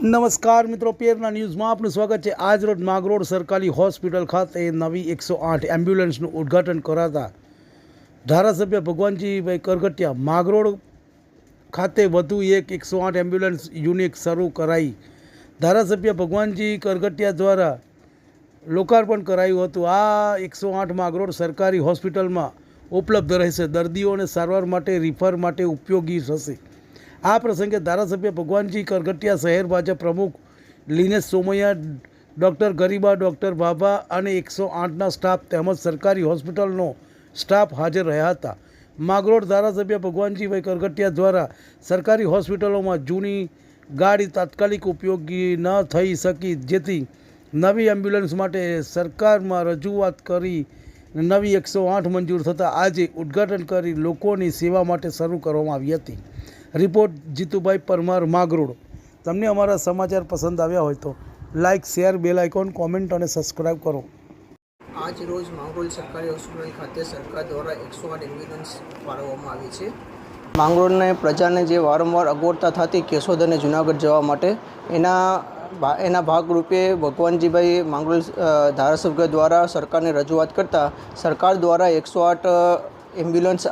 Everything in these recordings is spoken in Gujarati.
નમસ્કાર મિત્રો, પેરના ન્યૂઝમાં આપનું સ્વાગત છે। આજ રોજ માંગરોળ સરકારી હોસ્પિટલ ખાતે નવી 108 એમ્બ્યુલન્સનું ઉદ્ઘાટન કરાતા ધારાસભ્ય ભગવાનજીભાઈ કરગટિયા માંગરોળ ખાતે વધુ એક 108 એમ્બ્યુલન્સ યુનિટ શરૂ કરાઈ। ધારાસભ્ય ભગવાનજી કરગટિયા દ્વારા લોકાર્પણ કરાયું હતું। આ 108 માંગરોળ સરકારી હોસ્પિટલમાં ઉપલબ્ધ રહેશે, દર્દીઓને સારવાર માટે રિફર માટે ઉપયોગી થશે। આ પ્રસંગે ધારાસભ્ય ભગવાનજી કરગટિયા, શહેર ભાજપ પ્રમુખ લીનેશ સોમૈયા, ડૉક્ટર ગરીબા, ડૉક્ટર બાબા અને 108ના સ્ટાફ તેમજ સરકારી હોસ્પિટલનો સ્ટાફ હાજર રહ્યા હતા। માંગરોળ ધારાસભ્ય ભગવાનજીભાઈ કરગટિયા દ્વારા સરકારી હોસ્પિટલોમાં જૂની ગાડી તાત્કાલિક ઉપયોગી ન થઈ શકી, જેથી નવી એમ્બ્યુલન્સ માટે સરકારમાં રજૂઆત કરી નવી 108 મંજૂર થતાં આજે ઉદ્ઘાટન કરી લોકોની સેવા માટે શરૂ કરવામાં આવી હતી। રિપોર્ટ જીતુભાઈ પરમાર, માંગરોળ। તમને અમારા સમાચાર પસંદ આવ્યા હોય તો like, share, bell icon, comment અને સબસ્ક્રાઈબ કરો। આજ રોજ માંગરોળ સરકારી હોસ્પિટલ ખાતે સરકાર દ્વારા 108 એમ્બ્યુલન્સ ફાળવવામાં આવી છે। માંગરોળને પ્રજાને જે વારંવાર અગવડતા થતી કેશોદ અને જૂનાગઢ જવા માટે એના ભાગરૂપે ભગવાનજીભાઈ માંગરોળ ધારાસભ્ય દ્વારા સરકારને રજૂઆત કરતાં સરકાર દ્વારા 108 એમ્બ્યુલન્સ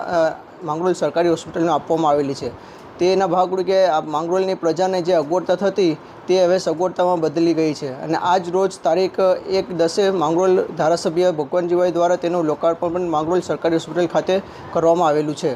માંગરોળ સરકારી હોસ્પિટલને આપવામાં આવેલી છે। તેના ભાગરૂપે આ માંગરોળની પ્રજાને જે અગવડતા થતી તે હવે સગવડતામાં બદલી ગઈ છે અને આજ રોજ તારીખ 1/10 માંગરોળ ધારાસભ્ય ભગવાનજીભાઈ દ્વારા તેનું લોકાર્પણ માંગરોળ સરકારી હોસ્પિટલ ખાતે કરવામાં આવેલું છે।